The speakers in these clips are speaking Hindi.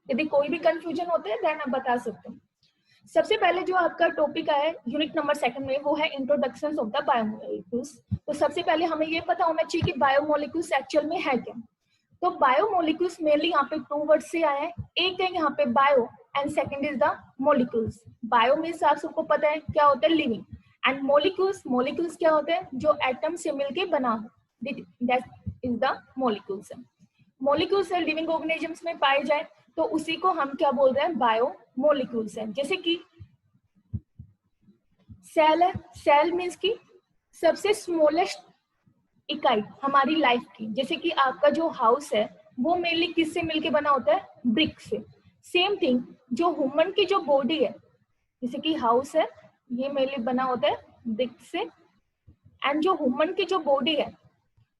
यदि कोई भी कंफ्यूजन होता है देन आप बता सकते हो। सबसे पहले जो आपका टॉपिक है यूनिट नंबर 2 में, वो है इंट्रोडक्शन ऑफ द बायोमोलिक्यूल्स। तो सबसे पहले हमें ये पता होना चाहिए कि बायोमोलिक्यूल्स एक्चुअल में है क्या। तो बायोमोलिक्यूल्स मेनली यहाँ पे 2 वर्ड से आए हैं। एक है यहाँ पे bio and second is the molecules. Bio means आप सबको पता है क्या होता है, लिविंग, एंड मोलिक्यूल्स, मोलिक्यूल्स क्या होते हैं, जो एटम से मिलके बना हो, that is the molecules. Molecules है लिविंग ऑर्गेनिजम्स में पाए जाए तो उसी को हम क्या बोल रहे हैं, बायो मोलिक्यूल्स है। जैसे कि सेल है, सेल मीन्स की सबसे स्मॉलेस्ट इकाई हमारी लाइफ की। जैसे कि आपका जो हाउस है वो मेनली किससे मिलके बना होता है, ब्रिक से। सेम थिंग जो ह्यूमन की जो बॉडी है, जैसे कि हाउस है ये मेनली बना होता है ब्रिक से, एंड जो ह्यूमन की जो बॉडी है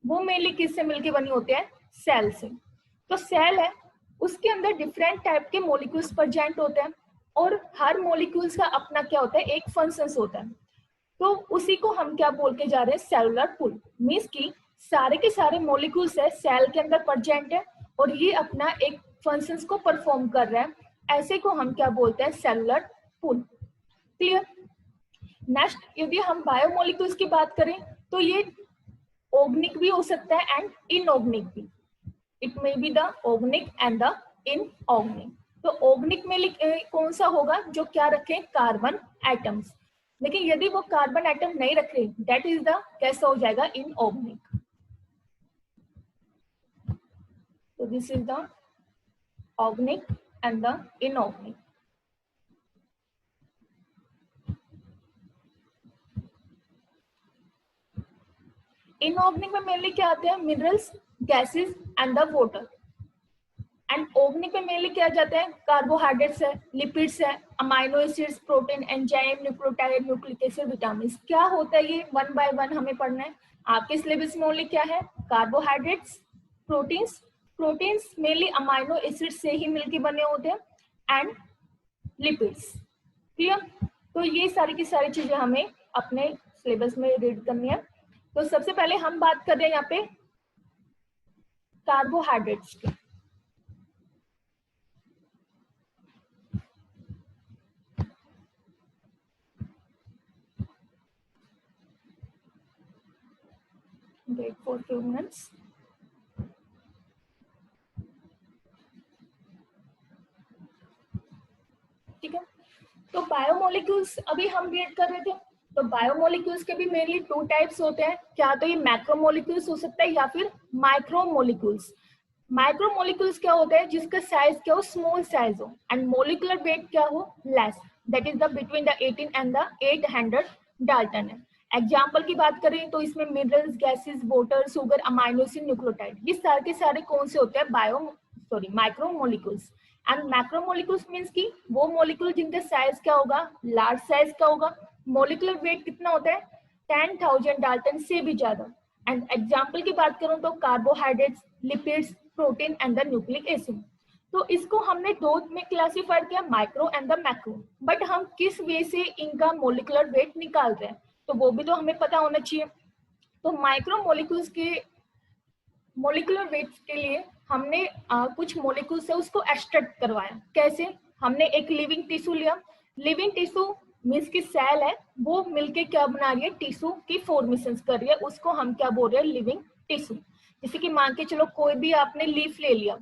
वो मेनली किससे मिलके बनी होती है, सेल से। तो सेल है, उसके अंदर डिफरेंट टाइप के मॉलिक्यूल्स प्रेजेंट होते हैं और हर मॉलिक्यूल्स का अपना क्या होता है, एक फंक्शंस होता है। तो उसी को हम क्या बोल के जा रहे हैं, सेलुलर पूल। मीन्स की सारे के सारे मॉलिक्यूल्स है सेल के अंदर प्रेजेंट है और ये अपना एक फंक्शंस को परफॉर्म कर रहा है। ऐसे को हम क्या बोलते हैं, सेलुलर पूल। क्लियर। नेक्स्ट यदि हम बायोमोलिक्यूल्स की बात करें तो ये ऑर्गेनिक भी हो सकता है एंड इनऑर्गेनिक भी। It may be the organic and the inorganic. तो ऑर्गेनिक में कौन सा होगा, जो क्या रखे, कार्बन एटम्स। लेकिन यदि वो कार्बन एटम नहीं रखे दैट इज द कैसा हो जाएगा, इनऑर्गेनिक। तो this is the organic and the inorganic. Inorganic में मेनली क्या आते हैं, minerals, gases and the water. And organic में मेनली क्या जाते हैं, कार्बोहाइड्रेट्स है, लिपिड्स है, amino acids, protein, enzyme, nucleotide, nucleic acid, vitamin. क्या होता है ये, वन बाय वन हमें पढ़ना है। आपके सिलेबस में ओनली क्या है, carbohydrates, proteins. Proteins mainly amino acid से ही मिलके बने होते हैं, एंड लिपिड्स। क्लियर। तो ये सारी की सारी चीजें हमें अपने सिलेबस में रीड करनी है। तो सबसे पहले हम बात कर रहे हैं यहाँ पे कार्बोहाइड्रेट्स की। Wait for few minutes. ठीक है। तो बायोमोलिक्यूल्स अभी हम रीड कर रहे थे। तो बायोमोलिक्यूल्स के भी मेनली 2 टाइप्स होते हैं। क्या तो ये मैक्रोमोलिक्यूल्स हो सकता है या फिर माइक्रोमोलिक्यूल्स। माइक्रोमोलिक्यूल्स क्या होता है, जिसका साइज क्या हो, स्मॉल साइज हो, एंड मोलिकुलर वेट क्या हो, less, that is the between the 18 and the 800 Dalton है। एग्जाम्पल की बात करें तो इसमें minerals, gases, water, sugar, amino acid, nucleotide, ये सारे के सारे कौन से होते हैं, माइक्रोमोलिक्यूल्स। एंड मैक्रोमोलिक्यूल्स मीन्स की वो मोलिक्यूल जिनका साइज क्या होगा, लार्ज साइज का होगा, मोलिकुलर वेट कितना होता है, 10,000 डाल्टन से भी ज्यादा। एंड एग्जाम्पल की बात करूं तो carbohydrates, lipids, protein and the nucleic acid. तो इसको हमने 2 में क्लासीफाइड किया, micro and the macro. But हम किस वे से इनका मोलिकुलर वेट निकाल रहे हैं तो वो भी तो हमें पता होना चाहिए। तो माइक्रो मोलिक्यूल्स के मोलिकुलर वेट के लिए हमने कुछ मोलिक्यूल्स है उसको एक्सट्रैक्ट करवाया। कैसे, हमने एक लिविंग टिश्यू लिया। लिविंग टिश्यू मीन्स की सेल है, वो मिलके क्या बना रही है, टिश्यू की फॉर्मेशन कर रही है, उसको हम क्या बोल रहे हैं, लिविंग टिश्यू। जैसे कि मान के चलो कोई भी आपने लीफ ले लिया,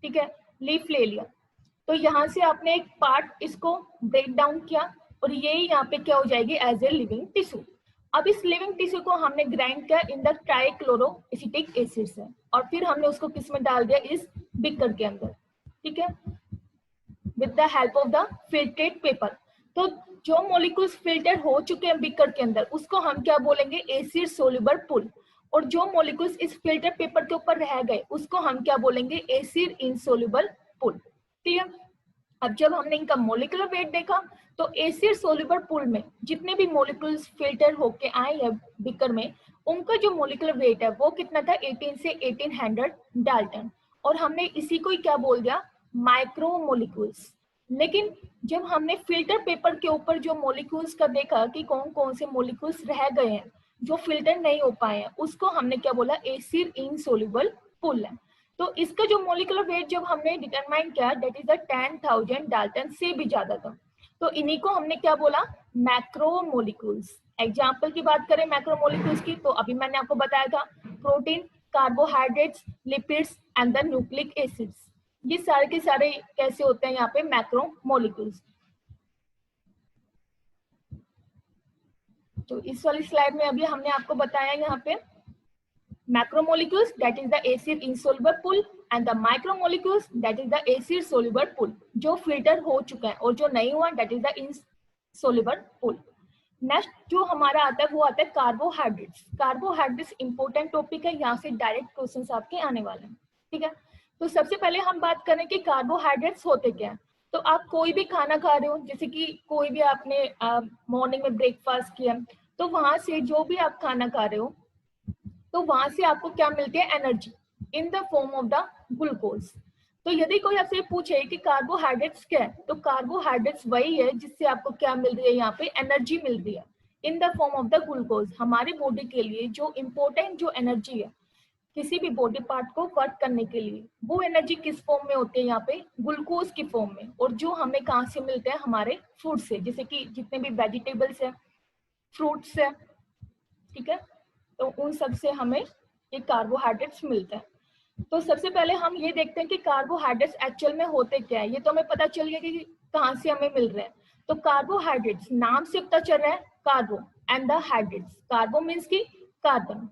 ठीक है, लीफ ले लिया, तो यहाँ से आपने एक पार्ट इसको ब्रेक डाउन किया और ये यहाँ पे क्या हो जाएगी, एज ए लिविंग टिश्यू। अब इस लिविंग टिश्यू को हमने ग्राइंड किया in the trichloro acetic acid से, और फिर हमने उसको किस में डाल दिया, इस बीकर के अंदर, ठीक है, with the help of the filtrate paper. तो जो मॉलिक्यूल्स फिल्टर हो चुके हैं बीकर के अंदर उसको हम क्या बोलेंगे, एसिड सोल्यूबल पूल। और जो मॉलिक्यूल्स इस फिल्टर पेपर के ऊपर रह गए उसको हम क्या बोलेंगे, एसिड इनसोल्यूबल पूल। क्लियर। अब जब हमने इनका मोलिकुलर वेट देखा तो एसिड सोल्यूबल पूल में जितने भी मोलिक्यूल्स फिल्टर होके आए हैं बीकर में, उनका जो मोलिकुलर वेट है वो कितना था, 18 से 1800 डाल्टन। और हमने इसी को ही क्या बोल दिया, माइक्रोमोलिक्यूल्स। लेकिन जब हमने फिल्टर पेपर के ऊपर जो मोलिक्यूल्स का देखा कि कौन कौन से मोलिक्यूल्स रह गए हैं जो फिल्टर नहीं हो पाए हैं, उसको हमने क्या बोला, एसिड इनसोल्यूबल पूल है। तो इसका जो मोलिकुलर वेट जब हमने डिटरमाइन किया दैट इज 10,000 डाल्टन से भी ज्यादा था। तो इन्हीं को हमने क्या बोला, मैक्रोमोलिक्यूल्स। एग्जाम्पल की बात करें मैक्रोमोलिक्यूल्स की, तो अभी मैंने आपको बताया था protein, carbohydrates, lipids and the nucleic acids, ये सारे के सारे कैसे होते हैं यहाँ पे मैक्रोमोलिक्यूल्स। तो इस वाली स्लाइड में अभी हमने आपको बताया यहाँ पे macromolecules that is the acid insoluble pool and the micromolecules that is the acid soluble pool, जो फिल्टर हो चुका है, और जो नहीं हुआ that is the insoluble pool। Next जो हमारा आता है वो आता है कार्बोहाइड्रेट्स। कार्बोहाइड्रेट्स इंपॉर्टेंट टॉपिक है, यहाँ से डायरेक्ट क्वेश्चंस आपके आने वाले हैं, ठीक है। तो सबसे पहले हम बात करें कि कार्बोहाइड्रेट्स होते क्या है। तो आप कोई भी खाना खा रहे हो, जैसे कि कोई भी आपने मॉर्निंग में ब्रेकफास्ट किया, तो वहां से जो भी आप खाना खा रहे हो तो वहां से आपको क्या मिलती है, energy in the form of the glucose. तो यदि कोई आपसे पूछे कि कार्बोहाइड्रेट्स क्या है, तो कार्बोहाइड्रेट्स वही है जिससे आपको क्या मिल रही है, यहाँ पे एनर्जी मिल रही है इन the form of the glucose. हमारे बॉडी के लिए जो इम्पोर्टेंट जो एनर्जी है किसी भी बॉडी पार्ट को वर्क करने के लिए, वो एनर्जी किस फॉर्म में होती है, यहाँ पे ग्लूकोज की फॉर्म में। और जो हमें कहाँ से मिलते हैं, हमारे फूड से, जैसे कि जितने भी वेजिटेबल्स है, फ्रूट्स है, ठीक है, तो उन सब से हमें ये कार्बोहाइड्रेट्स मिलते हैं। तो सबसे पहले हम ये देखते हैं कि कार्बोहाइड्रेट्स एक्चुअल में होते क्या है। ये तो हमें पता चल गया कि कहाँ से हमें मिल रहे हैं। तो कार्बोहाइड्रेट्स नाम से पता चल रहा है, carbo and the hydrates. Carbo means की कार्बन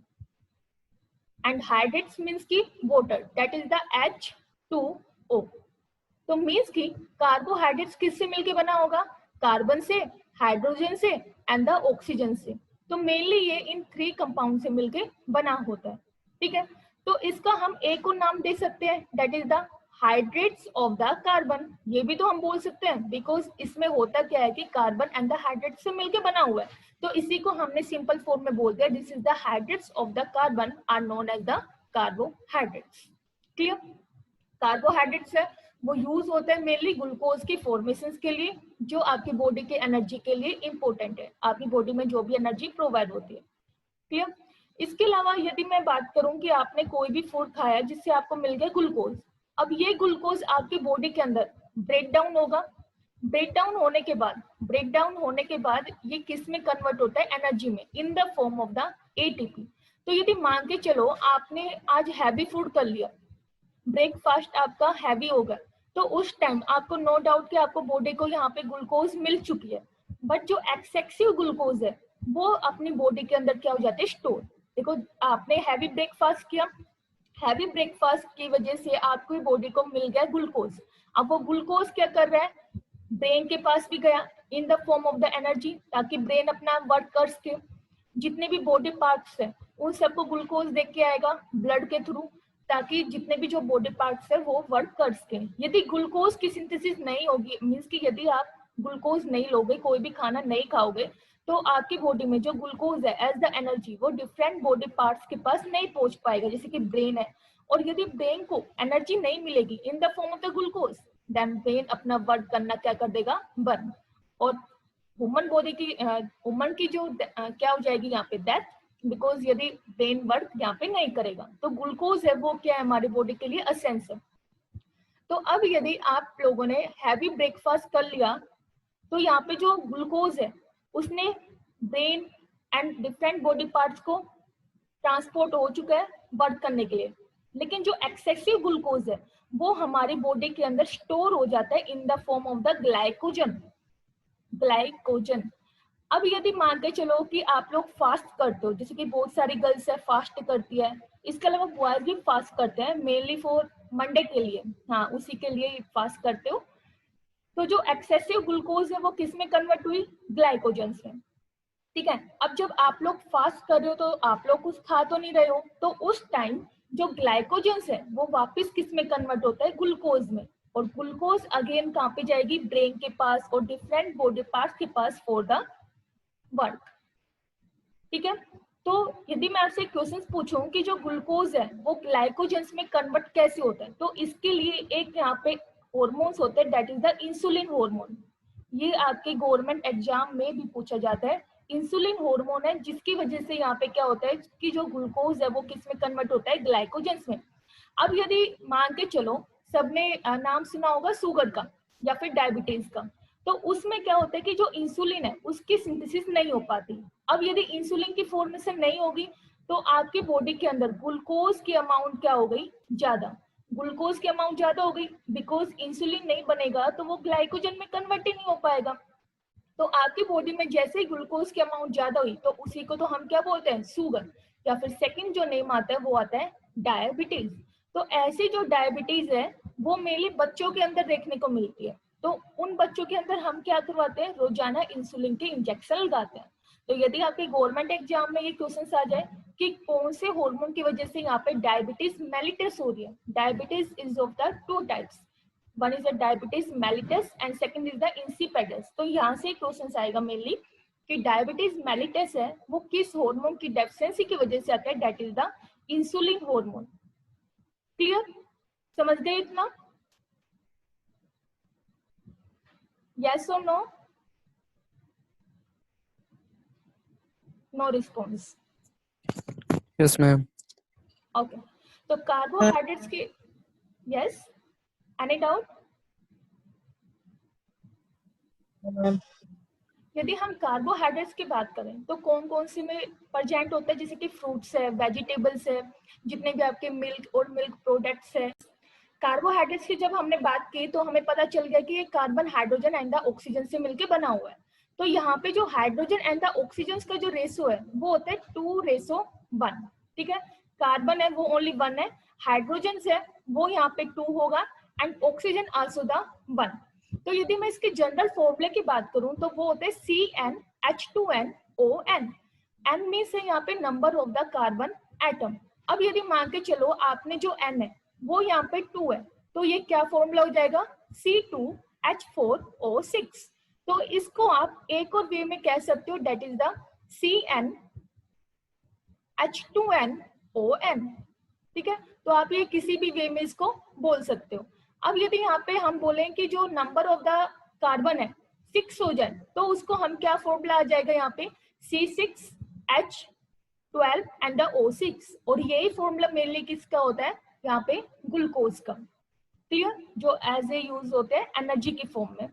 एंड हाइड्रेट्स मीन्स की water, that is the H2O। तो मीन्स की कार्बोहाइड्रेट्स किससे मिलके बना होगा, कार्बन से, हाइड्रोजन से एंड द ऑक्सीजन से। तो मेनली ये इन 3 कंपाउंड से मिलके बना होता है, ठीक है। तो इसका हम एक और नाम दे सकते हैं, that is the hydrates of the carbon. ये भी तो हम बोल सकते हैं, बिकॉज इसमें होता क्या है कि कार्बन एंड द हाइड्रेट्स से मिलके बना हुआ है। तो इसी को हमने सिंपल फॉर्म में बोल दिया, this is the hydrates of the carbon are known as the carbohydrates. Clear. Carbohydrates है वो यूज होता है मेनली ग्लूकोज की फॉर्मेशन के लिए, जो आपकी बॉडी के एनर्जी के लिए इंपॉर्टेंट है, आपकी बॉडी में जो भी एनर्जी प्रोवाइड होती है। क्लियर। इसके अलावा यदि मैं बात करूं कि आपने कोई भी फूड खाया जिससे आपको मिल गया ग्लूकोज, अब ये ग्लूकोज आपकी बॉडी के अंदर ब्रेक डाउन होगा। ब्रेक डाउन होने के बाद ये किस में कन्वर्ट होता है, एनर्जी में, इन the form of the ATP। तो यदि मान के चलो आपने आज हैवी फूड कर लिया, ब्रेकफास्ट आपका हैवी होगा, तो उस टाइम आपको नो डाउट कि आपको बॉडी को यहाँ पे ग्लूकोज मिल चुकी है, बट जो एक्सेसिव ग्लूकोज है वो अपनी बॉडी के अंदर क्या हो जाते हैं, स्टोर। देखो आपने हैवी ब्रेकफास्ट किया, हैवी ब्रेकफास्ट की वजह से आपकी बॉडी को मिल गया ग्लूकोज। अब वो ग्लूकोज क्या कर रहा है, ब्रेन के पास भी गया इन the form of the energy, ताकि ब्रेन अपना वर्क कर सके। जितने भी बॉडी पार्ट्स है उन सबको ग्लूकोज देख के आएगा ब्लड के थ्रू, ताकि जितने भी जो बॉडी पार्ट्स है वो वर्क कर सके। यदि ग्लूकोज की सिंथेसिस नहीं होगी, मीन्स कि यदि आप ग्लूकोज नहीं लोगे, कोई भी खाना नहीं खाओगे, तो आपकी बॉडी में जो ग्लूकोज है एज द एनर्जी वो डिफरेंट बॉडी पार्ट्स के पास नहीं पहुंच पाएगा, जैसे कि ब्रेन है। और यदि ब्रेन को एनर्जी नहीं मिलेगी in the form of the glucose, then brain अपना वर्क करना क्या कर देगा, बर्न। और ह्यूमन बॉडी की ह्यूमन की जो क्या हो जाएगी यहाँ पे, डेथ, बिकॉज यदि ब्रेन वर्क यहाँ पे नहीं करेगा। तो ग्लूकोज है वो क्या है, हमारी बॉडी के लिए असेंशियल। तो अब यदि आप लोगों ने हैवी ब्रेकफास्ट कर लिया, तो यहाँ पे जो ग्लूकोज है उसने brain and different body parts को ट्रांसपोर्ट हो चुका है वर्क करने के लिए। लेकिन जो एक्सेसिव ग्लूकोज है वो हमारी बॉडी के अंदर स्टोर हो जाता है इन the form of the glycogen. अब यदि मान के चलो कि आप लोग फास्ट करते हो, जैसे कि बहुत सारी गर्ल्स है फास्ट करती है, इसके अलावा बॉयज भी फास्ट करते हैं, मेनली फॉर मंडे के लिए, हाँ उसी के लिए फास्ट करते हो। तो जो एक्सेसिव ग्लूकोज है वो किस में कन्वर्ट हुई, ग्लाइकोजन से, ठीक है। अब जब आप लोग फास्ट कर रहे हो तो आप लोग कुछ खा तो नहीं रहे हो, तो उस टाइम जो ग्लाइकोजन है वो वापस किस में कन्वर्ट होता है, ग्लूकोज में। और ग्लूकोज अगेन कहाँ पे जाएगी, ब्रेन के पास और डिफरेंट बॉडी पार्ट्स के पास फॉर द वर्क, ठीक है। तो यदि मैं आपसे क्वेश्चन पूछूं कि जो ग्लूकोज है वो ग्लाइकोजन में कन्वर्ट कैसे होता है, तो इसके लिए एक यहाँ पे हॉर्मोन्स होते हैं, that is the insulin hormone. ये आपके गवर्नमेंट एग्जाम में भी पूछा जाता है। इंसुलिन हार्मोन है जिसकी वजह से यहाँ पे क्या होता है कि जो ग्लूकोज है वो किस में कन्वर्ट होता है, ग्लाइकोजन में। अब यदि मान के चलो सबने नाम सुना होगा शुगर का या फिर डायबिटीज का, तो उसमें क्या होता है कि जो इंसुलिन है उसकी सिंथेसिस नहीं हो पाती। अब यदि इंसुलिन की फॉर्मेशन नहीं होगी तो आपकी बॉडी के अंदर ग्लूकोज की अमाउंट क्या हो गई, ज्यादा। ग्लूकोज की अमाउंट ज्यादा हो गई, बिकॉज इंसुलिन नहीं बनेगा तो वो ग्लाइकोजन में कन्वर्ट ही नहीं हो पाएगा। तो आपकी बॉडी में जैसे ही ग्लूकोज की अमाउंट ज्यादा हुई तो उसी को तो हम क्या बोलते हैं, शुगर, या फिर सेकंड जो नेम आता है वो आता है डायबिटीज। तो ऐसी जो डायबिटीज है वो मेनली बच्चों के अंदर देखने को मिलती है। तो उन बच्चों के अंदर हम क्या करवाते हैं, रोजाना इंसुलिन के इंजेक्शन लगाते हैं। तो यदि आपके गवर्नमेंट एग्जाम में ये क्वेश्चन आ जाए कि कौन से हार्मोन की वजह से यहाँ पे डायबिटीज मेलिटस हो रही है, diabetes is of the two types, one is the diabetes mellitus and second is the insipidus. तो यहाँ से क्वेश्चन आएगा मेनली कि डायबिटीज मेलिटस है वो किस हार्मोन की डेफिशिएंसी की वजह से आता है, that is the insulin hormone. Clear, समझ गए इतना? यस और no? No response. Yes ma'am. Okay, तो कार्बोहाइड्रेट्स की, यस, एनी डाउट? यदि हम कार्बोहाइड्रेट्स की बात करें तो कौन कौन से में प्रेजेंट होता है, जैसे कि फ्रूट्स है, वेजिटेबल्स है, जितने भी आपके मिल्क और मिल्क प्रोडक्ट्स है। कार्बोहाइड्रेट्स की जब हमने बात की तो हमें पता चल गया कि ये carbon, hydrogen and the oxygen से मिलकर बना हुआ है। तो यहाँ पे जो हाइड्रोजन एंड द ऑक्सीजन का जो रेशो है वो होता है 2:1। ठीक है, कार्बन है वो ओनली 1 है, हाइड्रोजन है वो यहाँ पे 2 होगा एंड ऑक्सीजन आल्सो द 1। तो यदि मैं इसके जनरल फॉर्मूले की बात करूं तो वो होते हैं CnH2nOn। N मीन्स है यहाँ पे number of the carbon atom. अब यदि मान के चलो आपने जो N है वो यहाँ पे 2 है तो ये क्या फॉर्मूला हो जाएगा, C2H4O6। तो इसको आप एक और वे में कह सकते हो, डेट इज द CnH2nOn। ठीक है, तो आप ये किसी भी वे में इसको बोल सकते हो। अब यदि यहाँ पे हम बोलें कि जो नंबर ऑफ द कार्बन है 6 हो जाए तो उसको हम क्या फॉर्मूला आ जाएगा यहाँ पे, C6H12 एंड द O6। और यही फॉर्मूला मेनली किसका होता है, यहाँ पे ग्लूकोज का। क्लियर, जो एज ए यूज होते हैं एनर्जी की फॉर्म में।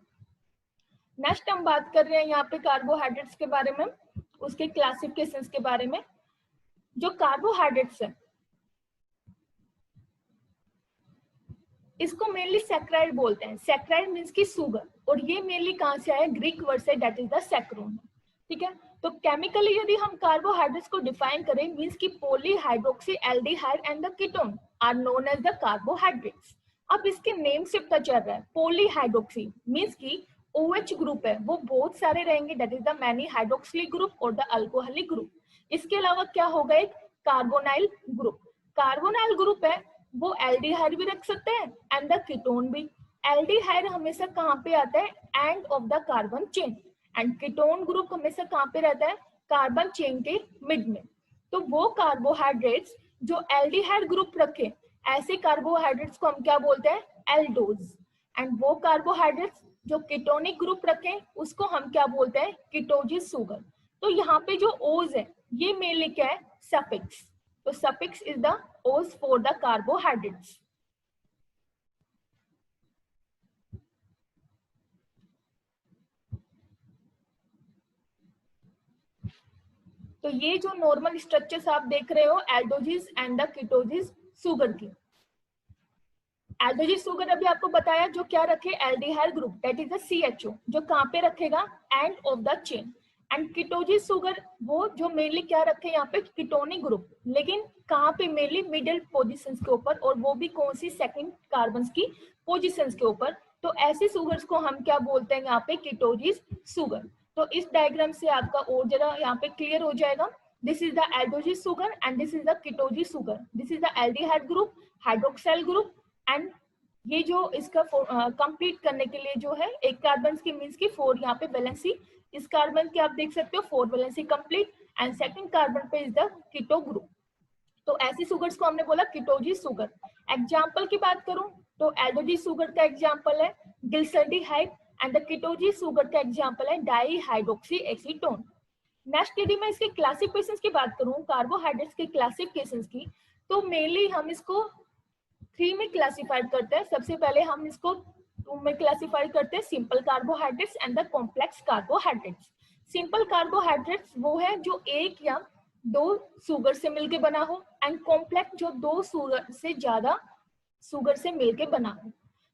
नेक्स्ट हम बात कर रहे हैं यहाँ पे कार्बोहाइड्रेट्स के बारे में, उसके क्लासिफिकेशंस के बारे में। जो कार्बोहाइड्रेट्स है इसको मेनली सैक्राइड बोलते हैं। सैक्राइड मीन्स की शुगर, और ये मेनली कहाँ से आया, ग्रीक वर्ड से, दैट इज द सैक्रोन। ठीक है, तो केमिकली यदि हम कार्बोहाइड्रेट्स को डिफाइन करें मीन्स की polyhydroxy aldehyde and the ketone are known as the carbohydrates. अब इसके नेम से पता चल रहा है, पॉलीहाइड्रोक्सी मीन्स की OH ग्रुप है वो बहुत सारे रहेंगे, that is the many hydroxylic group और द अल्कोहलिक ग्रुप। इसके अलावा क्या होगा, एक कार्बोनाइल ग्रुप। कार्बोनाइल ग्रुप है वो एल्डिहाइड भी रख सकते हैं एंड द कीटोन भी। एल्डिहाइड हमेशा कहाँ पे आता है, and of the carbon chain, and ketone group हमेशा कहाँ पे रहता है, कार्बन चेन के मिड में। तो वो कार्बोहाइड्रेट्स जो एल्डिहाइड ग्रुप रखे ऐसे कार्बोहाइड्रेट्स को हम क्या बोलते हैं, एल्डोज। एंड वो कार्बोहाइड्रेट्स जो कीटोनिक ग्रुप रखे उसको हम क्या बोलते हैं, कीटोजिस शुगर। तो यहाँ पे जो ओज है ये मेनली क्या है, सफिक्स। तो suffix is the O's for the carbohydrates. तो ये जो नॉर्मल स्ट्रक्चर्स आप देख रहे हो aldoses and the ketoses sugar की। एल्डोजिस शुगर अभी आपको बताया जो क्या रखे, aldehyde group, that is the CHO, जो कहाँ पे रखेगा, end of the chain. And ketoses sugar वो जो मेनली क्या रखे यहाँ पे, कीटोनिक ग्रुप, लेकिन कहाँ पे, मेनली मिडिल पोजीशंस के ऊपर, और वो भी कौन सी, सेकंड कार्बन की पोजीशंस के ऊपर। तो ऐसे शुगर्स को हम क्या बोलते हैं यहाँ पे, कीटोजिस शुगर। तो इस डायग्राम से आपका और जरा यहाँ पे क्लियर हो जाएगा। This is the aldoses sugar and this is the ketoses sugar. This is the aldehyde group, hydroxyl group, and ये जो इसका कंप्लीट करने के लिए जो है एक कार्बन की मीन्स की 4 यहाँ पे वैलेंसी, इस कार्बन की आप देख सकते हो 4 valency complete, and second carbon पे इज द कीटो ग्रुप। तो ऐसी शुगर्स को हमने बोला कीटोजिस शुगर। एग्जांपल की बात करूं तो एल्डोजिस शुगर का एग्जांपल है glyceraldehyde and the ketoses sugar का एग्जांपल है डाईहाइड्रोक्सी एसीटोन। नेक्स्ट यदि मैं इसके क्लासिफिकेशंस की बात करूं, कार्बोहाइड्रेट्स के क्लासिफिकेशंस की, तो मेनली हम इसको 3 में क्लासिफाइड करते हैं। सबसे पहले हम इसको 2 में क्लासिफाइड करते हैं, simple carbohydrates and the complex carbohydrates. Simple carbohydrates वो है जो एक या दो शुगर से मिलके बना हो, एंड कॉम्प्लेक्स जो दो शुगर से ज्यादा शुगर से मिलके बना हो।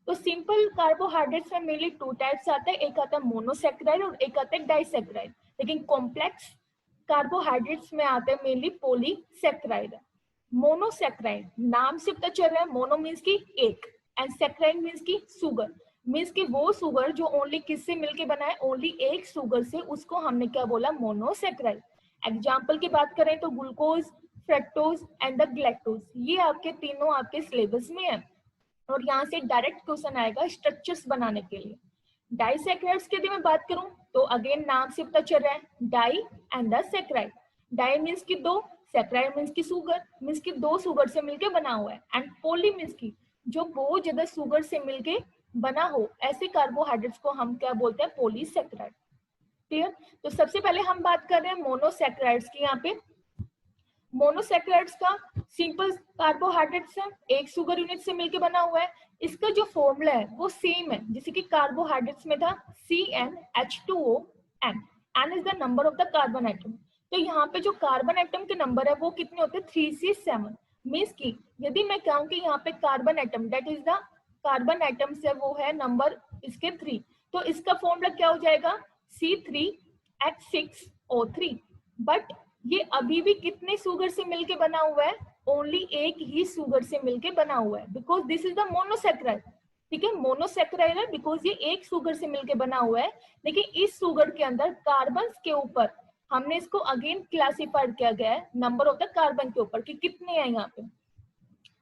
तो सिंपल कार्बोहाइड्रेट्स में मेनली 2 टाइप्स आते हैं, एक आता है मोनोसैकेराइड और एक आता है डाइसैकेराइड। लेकिन कॉम्प्लेक्स कार्बोहाइड्रेट्स में आते हैं मेनली पॉलीसैकेराइड। मोनोसैकेराइड नाम से पता चल रहा है, मोनो मीन्स की एक एंड सैकेराइड मीन्स की शुगर, मीन्स की वो शुगर जो ओनली किससे मिलके बना है, ओनली एक शुगर से, उसको हमने क्या बोला, मोनोसैकेराइड। एग्जाम्पल की बात करें तो glucose, fructose and the galactose, ये आपके तीनों आपके सिलेबस में है और यहाँ से डायरेक्ट क्वेश्चन आएगा स्ट्रक्चर्स बनाने के लिए। डाइसैकेराइड्स की यदि मैं बात करूं तो अगेन नाम से पता चल रहा है, di and the saccharide. Di means की दो, सैकेराइड मीन्स की शुगर, मीन्स की दो शुगर से मिलके बना हुआ है, एंड पॉली मीन्स की जो बहुत ज्यादा शुगर से मिलके बना हो, ऐसे कार्बोहाइड्रेट्स को हम क्या बोलते हैं, पॉलीसैकेराइड। क्लियर? तो सबसे पहले हम बात कर रहे हैं मोनोसैकेराइड्स की। यहाँ पे मोनोसैकेराइड्स का सिंपल कार्बोहाइड्रेट्स है, एक शुगर यूनिट से मिलके बना हुआ है। इसका जो फॉर्मूला है वो सेम है जैसे कि कार्बोहाइड्रेट्स में था, CnH2ON। N is the number of the carbon atom. तो यहाँ पे जो कार्बन एटम के नंबर है वो कितने होते हैं, 3 से 7। मीन्स की यदि मैं कहूँ कि यहाँ पे carbon atom, that is the carbon atoms है वो है नंबर इसके 3, तो इसका फॉर्मूला क्या हो जाएगा, C3H6O3। बट ये अभी भी कितने शुगर से मिलके बना हुआ है, ओनली एक ही शुगर से मिलके बना हुआ है, because this is the monosaccharide. ठीक है, मोनोसैकेराइड है बिकॉज ये एक शुगर से मिलके बना हुआ है, लेकिन इस शुगर के अंदर कार्बन के ऊपर हमने इसको अगेन क्लासिफाइड किया गया है नंबर ऑफ द कार्बन के ऊपर कि कितने हैं यहाँ पे।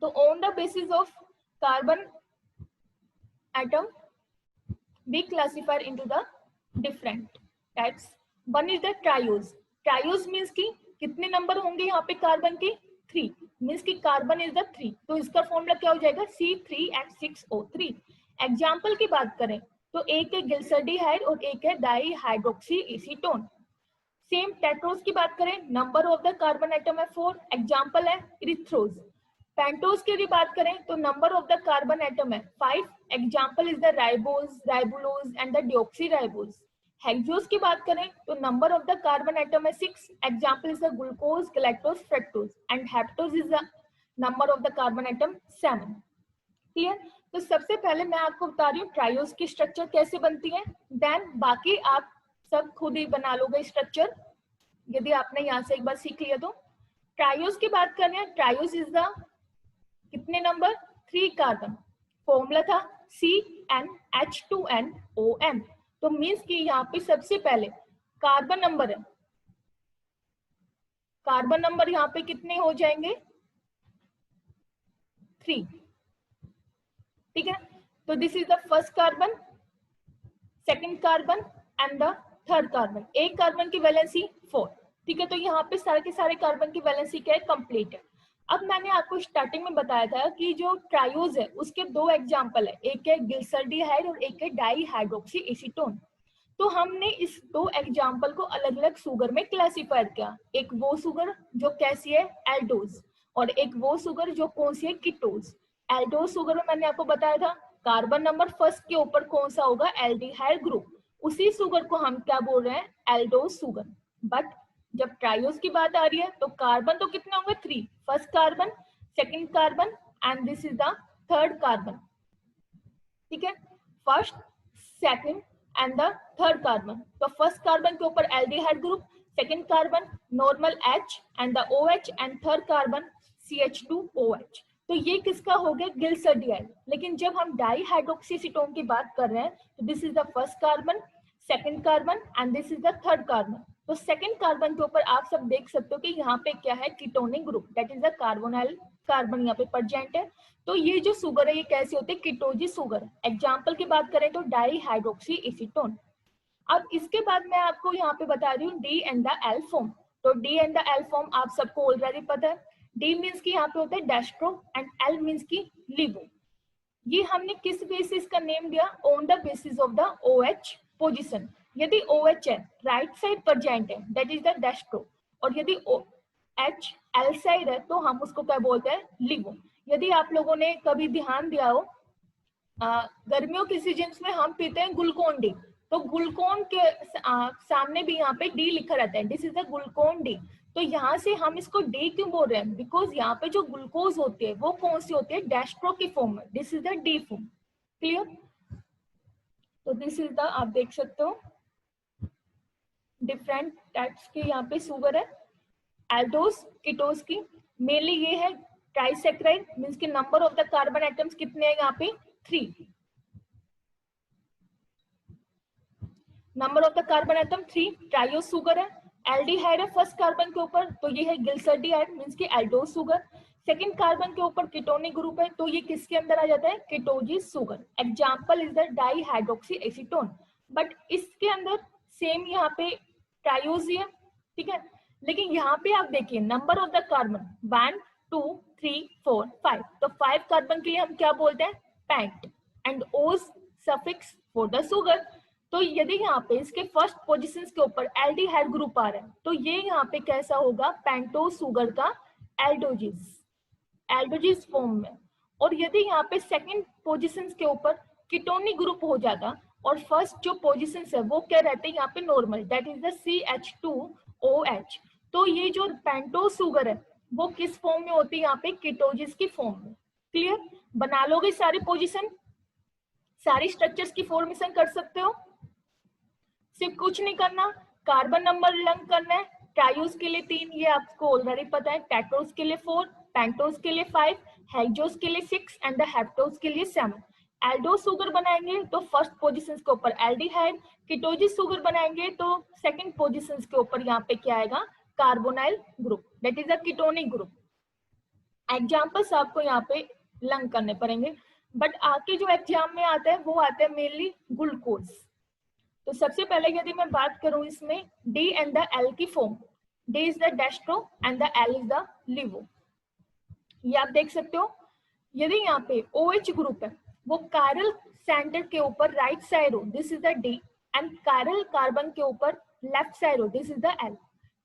तो on the basis of carbon atom be classified into the different types. One is the triose. Triose means कि कितने नंबर होंगे यहाँ पे कार्बन के, 3, मीन्स की कार्बन इज द 3, तो इसका फॉर्मूला क्या हो जाएगा, C3H6O3। एग्जाम्पल की बात करें तो एक है गिल्सर्डीहाइड और एक है डाईहाइड्रोक्सी एसीटोन। सेम टेट्रोज की बात करें, number of the carbon atom है 4, एग्जाम्पल है इरिथ्रोज। पेंटोज की यदि बात करें तो number of the carbon atom है 5, example is the ribose, ribulose and the deoxyribose. Hexose की बात करें तो number of the carbon atom है 6, example is the glucose, galactose, fructose, and heptose is the number of the carbon atom 7। Clear? तो सबसे पहले मैं आपको बता रही हूँ ट्रायोज की स्ट्रक्चर कैसे बनती है, देन बाकी आप सब खुद ही बना लोगे स्ट्रक्चर यदि आपने यहाँ से एक बार सीख लिया तो। ट्रायोज की बात करनी है, ट्रायोज इज द कितने नंबर, 3 कार्बन, फॉर्मूला था CnH2nOn। तो मीन्स कि यहाँ पे सबसे पहले कार्बन नंबर है, कार्बन नंबर यहाँ पे कितने हो जाएंगे, 3। ठीक है, तो this is the first carbon, second carbon and the third carbon. एक कार्बन की वैलेंसी 4। ठीक है, तो यहाँ पे सारे के सारे कार्बन की वैलेंसी क्या है, कंप्लीट है। अब मैंने आपको स्टार्टिंग में बताया था कि जो ट्रायोज है उसके 2 एग्जांपल है, एक है गिल्सर्डीहाइड और एक है डाईहाइड्रोक्सी एसीटोन। तो हमने इस 2 एग्जांपल को अलग अलग शुगर में क्लासिफाइड किया, एक वो शुगर जो कैसी है, एल्डोज, और एक वो शुगर जो कौन सी है, कीटोज। एल्डोज शुगर में मैंने आपको बताया था कार्बन नंबर फर्स्ट के ऊपर कौन सा होगा, एल्डिहाइड ग्रुप, उसी शुगर को हम क्या बोल रहे हैं, एल्डोज शुगर। बट जब ट्रायोज की बात आ रही है तो कार्बन तो कितने होंगे, 3, first carbon, second carbon and this is the third carbon. ठीक है, first, second and the third carbon. तो फर्स्ट कार्बन के ऊपर aldehyde group, second carbon normal H and the OH and third carbon CH2OH। तो ये किसका हो गया, गिल्सर्डीहाइड। लेकिन जब हम डाईहाइड्रोक्सी एसीटोन की बात कर रहे हैं तो this is the first carbon, second carbon and this is the third carbon. तो सेकंड कार्बन के ऊपर आप सब देख सकते हो कि यहाँ पे क्या है, ketonic group, that is the carbonyl carbon यहाँ पे प्रेजेंट है। तो ये जो शुगर है ये कैसी होती है, कीटोजी शुगर। एग्जाम्पल की बात करें तो डाईहाइड्रोक्सी एसीटोन। अब इसके बाद मैं आपको यहाँ पे बता रही हूँ D and the L form. तो D and the L form आप सबको ऑलरेडी पता है, डी मीन्स की यहाँ पे होता है डेस्ट्रो एंड एल मीन्स की लिवो। ये हमने किस बेसिस का नेम दिया, on the basis of the OH position. यदि OH है राइट साइड प्रेजेंट है दैट इज द डेस्ट्रो, और यदि OH एल साइड है तो हम उसको क्या बोलते हैं, लिवो। यदि आप लोगों ने कभी ध्यान दिया हो, गर्मियों के सीजन में हम पीते हैं ग्लूकोन डी, तो ग्लूकोन के सामने भी यहाँ पे डी लिखा रहता है, this is the glucose D. तो यहाँ से हम इसको डी क्यों बोल रहे हैं, बिकॉज यहाँ पे जो ग्लूकोज होती है वो कौन सी होती है, डेस्ट्रो की फॉर्म में, this is the D form. Clear? तो दिस इज द, आप देख सकते हो डिफरेंट टाइप्स की यहाँ पे शुगर है, एल्डोज कीटोज की। मेनली ये है ट्राइसेक्राइड, मींस कि number of the carbon atoms कितने हैं यहाँ पे, 3। Number of the carbon atom 3। Triose sugar है, एल्डिहाइड है फर्स्ट कार्बन के ऊपर, तो ये है गिल्सर्डिहाइड, मींस कि एल्डोज शुगर। सेकंड कार्बन के ऊपर कीटोनिक ग्रुप है, तो ये किसके अंदर आ जाता है, ketoses sugar. Example is the dihydroxy acetone. But इसके अंदर सेम यहाँ पे ट्राइओस ही है, ठीक है। लेकिन यहाँ पे आप देखिए नंबर ऑफ द कार्बन 1 2 3 4 5, तो 5 कार्बन के लिए हम क्या बोलते हैं, पेंट, एंड ओज सफिक्स फॉर द शुगर। तो यदि यहाँ पे इसके फर्स्ट पोजीशंस के ऊपर एल्डिहाइड ग्रुप आ रहा है, तो ये यहाँ पे कैसा होगा, पेंटोज शुगर का एल्डोजिस फॉर्म में। और यदि यहाँ पे सेकंड पोजीशंस के ऊपर कीटोनिक ग्रुप हो जाता और फर्स्ट जो पोजीशंस है वो क्या रहते हैं यहाँ पे normal, that is the CH2OH, तो ये जो पेंटोज शुगर है वो किस फॉर्म में होती है, यहाँ पे कीटोजिस की फॉर्म में। क्लियर? बना लोगे सारी पोजीशन, सारी स्ट्रक्चर्स की फॉर्मेशन कर सकते हो, सिर्फ कुछ नहीं करना, कार्बन नंबर लर्न करना है। ट्राइओस के लिए 3, ये आपको ऑलरेडी पता है, टेट्रोस के लिए 4, पेंटोस के लिए 5, हेक्सोस के लिए 6 एंड द हेप्टोस के लिए 7। एल्डोज शुगर बनाएंगे तो फर्स्ट पोजीशंस के ऊपर एल्डिहाइड, कीटोजिस शुगर बनाएंगे तो सेकंड पोजीशंस के ऊपर यहाँ पे क्या आएगा, carbonyl group, that is the ketonic group. Examples आपको यहाँ पे लर्न करने पड़ेंगे, बट आके जो एग्जाम में आता है वो आता है मेनली ग्लूकोज। तो सबसे पहले यदि मैं बात करूं इसमें D एंड द L की form, D is the dextro and the L is the levo. ये आप देख सकते हो, यदि यहाँ पे OH ग्रुप है वो कायरल सेंटर के ऊपर राइट साइड हो, this is the D, and chiral carbon के ऊपर लेफ्ट साइड हो, this is the L।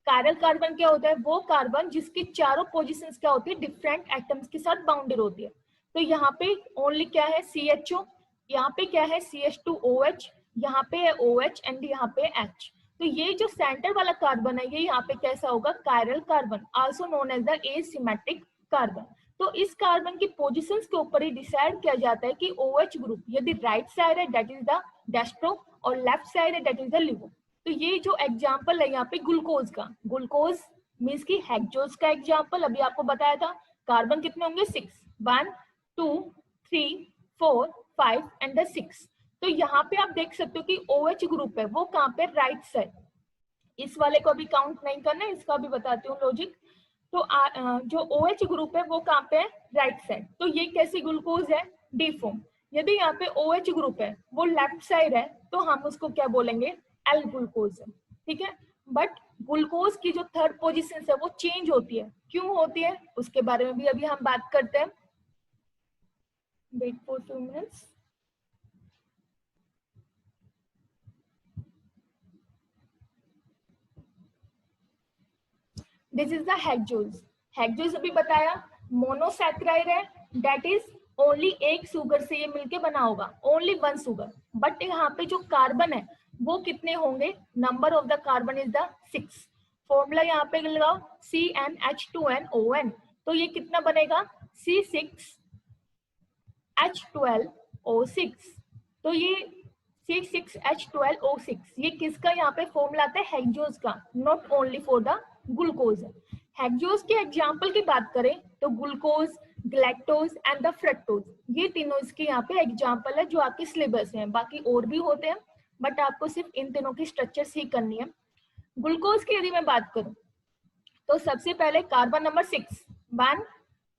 Chiral carbon क्या होता है, वो कार्बन जिसकी चारों पोजीशंस क्या होती है, डिफरेंट एटम्स के साथ बाउंडेड होती है। तो यहाँ पे ओनली क्या है, CHO, यहाँ पे क्या है CH2OH, यहाँ पे है OH एंड यहाँ पे H। तो ये जो सेंटर वाला कार्बन है ये यहाँ पे कैसा होगा, chiral carbon, also known as the asymmetric carbon. तो इस कार्बन की पोजीशंस के ऊपर ही डिसाइड किया जाता है कि OH ग्रुप यदि राइट साइड है दैट इज द डेस्ट्रो और लेफ्ट साइड है दैट इज द लिवो। तो ये जो एग्जाम्पल है यहाँ पे ग्लूकोज का, ग्लूकोज मीन्स की हेक्सोस का एग्जाम्पल अभी आपको बताया था, कार्बन कितने होंगे 6, 1 2 3 4 5 एंड द 6। तो यहाँ पे आप देख सकते हो कि OH ग्रुप है वो कहाँ पे, राइट साइड। इस वाले को अभी काउंट नहीं करना है, इसका भी बताती हूँ लॉजिक। तो जो OH ग्रुप है वो कहाँ पे है, राइट साइड। तो ये कैसी ग्लूकोज है, डी फॉर्म। यदि यहाँ पे OH ग्रुप है वो लेफ्ट साइड है तो हम उसको क्या बोलेंगे, एल ग्लूकोज है, ठीक है। बट ग्लूकोज की जो थर्ड पोजीशन है वो चेंज होती है, क्यों होती है उसके बारे में भी अभी हम बात करते हैं। Wait for 2 minutes. This is the hexose. Hexose अभी बताया मोनोसैकेराइड है, दैट इज ओनली एक शुगर से ये मिलके बना होगा, ओनली 1 शुगर। बट यहाँ पे जो कार्बन है वो कितने होंगे, number of the carbon is the 6। Formula यहाँ पे लगाओ CnH2nOn, तो ये कितना बनेगा C6H12O6। तो ये C6H12O6 ये किसका यहाँ पे फॉर्मूला आता है, हेक्सोस का, not only for the glucose. Hexose के एग्जाम्पल की बात करें तो glucose, galactose and the fructose, ये तीनों इसके यहाँ पे एग्जाम्पल है जो आपके सिलेबस में है। बाकी और भी होते हैं बट आपको सिर्फ इन तीनों की स्ट्रक्चर ही करनी है। ग्लूकोज की यदि मैं बात करूं तो सबसे पहले कार्बन नंबर 6, 1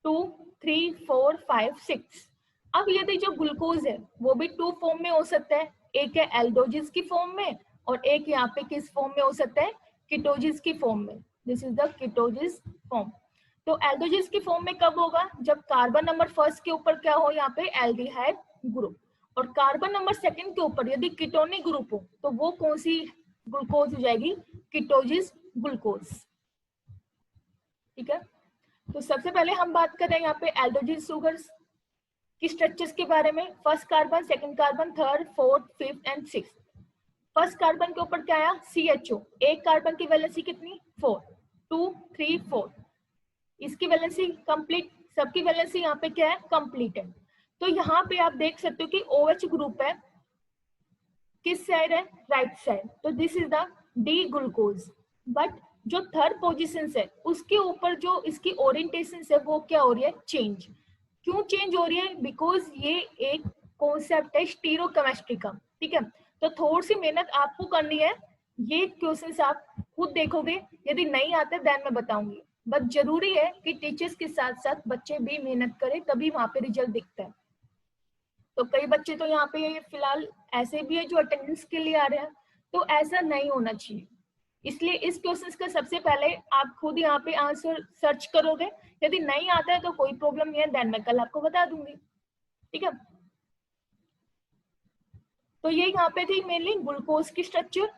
2 3 4 5 6। अब यदि जो ग्लूकोज है वो भी 2 फॉर्म में हो सकता है, एक है एल्डोजिस की फॉर्म में और एक यहाँ पे किस फॉर्म में हो सकता है, कीटोजिस की फॉर्म में, दिस इज द कीटोजिस फॉर्म। तो एल्डोजिस की फॉर्म में कब होगा, जब कार्बन नंबर फर्स्ट के ऊपर क्या हो, यहाँ पे एल्डिहाइड ग्रुप, और कार्बन नंबर सेकंड के ऊपर यदि कीटोनिक ग्रुप हो तो वो कौन सी ग्लूकोज हो जाएगी, कीटोजिस ग्लूकोज, ठीक है। तो सबसे पहले हम बात कर रहे हैं यहाँ पे एल्डोजिन सुगर्स की स्ट्रक्चर्स के बारे में। First carbon, second carbon, third, fourth, fifth and sixth. First carbon के ऊपर क्या आया? CHO। एक कार्बन की वैलेंसी कितनी? 4, 2, 3, 4। इसकी वैलेंसी कंप्लीट, सबकी वैलेंसी यहाँ पे क्या है? कंप्लीट है। तो यहाँ पे आप देख सकते हो कि OH ग्रुप है, किस साइड है? Right side. तो this is the D glucose. But जो थर्ड पोजीशन है उसके ऊपर जो इसकी ओरिएंटेशन है वो क्या हो रही है? चेंज। क्यों चेंज हो रही है? बिकॉज ये एक कॉन्सेप्ट है स्टीरियोकेमिस्ट्री का, ठीक है। तो थोड़ी सी मेहनत आपको करनी है। ये क्वेश्चंस आप खुद देखोगे, यदि नहीं आते देन मैं बताऊंगी। बट जरूरी है कि टीचर्स के साथ साथ बच्चे भी मेहनत करें, तभी वहां पे रिजल्ट दिखता है। तो कई बच्चे तो यहाँ पे फिलहाल ऐसे भी है जो अटेंडेंस के लिए आ रहे हैं, तो ऐसा नहीं होना चाहिए। इसलिए इस क्वेश्चन का सबसे पहले आप खुद यहाँ पे आंसर सर्च करोगे। यदि नहीं आता है तो कोई प्रॉब्लम नहीं है, देन मैं कल आपको बता दूंगी, ठीक है। तो ये यहाँ पे थी मेनली ग्लूकोज की स्ट्रक्चर,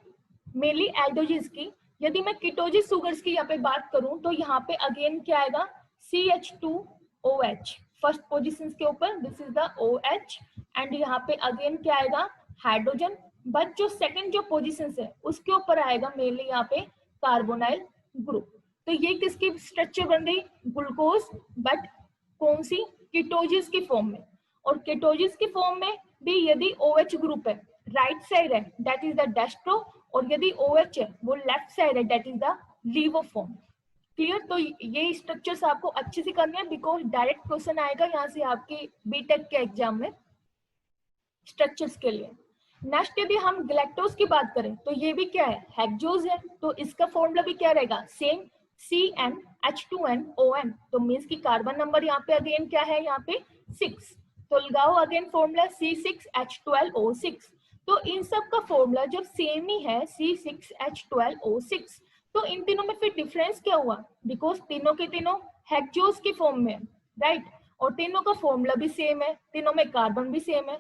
मेनली एल्डोजिस की। यदि मैं कीटोजिस सुगर्स की यहाँ पे बात करूं तो यहाँ पे अगेन क्या आएगा? CH2OH फर्स्ट पोजिशन के ऊपर, this is the OH। And यहाँ पे अगेन क्या आएगा? हाइड्रोजन। बट जो सेकंड जो पोजिशन है उसके ऊपर आएगा मेनली यहाँ पे कार्बोनाइल ग्रुप। तो ये किसकी स्ट्रक्चर बन गई? ग्लूकोज, बट कौन सी? कीटोजिस की फॉर्म में। और कीटोजिस की फॉर्म में भी यदि OH ग्रुप है, राइट साइड है, दैट इज द डेस्ट्रो। और यदि OH है वो लेफ्ट साइड है, that is the levo form. Clear? तो ये स्ट्रक्चर्स आपको अच्छे से करने हैं, बिकॉज डायरेक्ट क्वेश्चन आएगा यहाँ से आपके बीटेक के एग्जाम में स्ट्रक्चर्स के लिए। नेक्स्ट यदि हम गैलेक्टोज की बात करें तो ये भी क्या है? हेक्सोज है। तो इसका फॉर्मूला भी क्या रहेगा? Same, CnH2nOn। तो मीन्स की कार्बन नंबर यहाँ पे अगेन क्या है? यहाँ पे 6। तो लगाओ अगेन फॉर्मूला C6H12O6। तो इन सब का फॉर्मूला जब सेम ही है C6H12O6, तो इन तीनों में फिर डिफरेंस क्या हुआ? बिकॉज तीनों के तीनों हेक्सोज की फॉर्म में, राइट। और तीनों का फॉर्मूला भी सेम है, तीनों में कार्बन भी सेम है।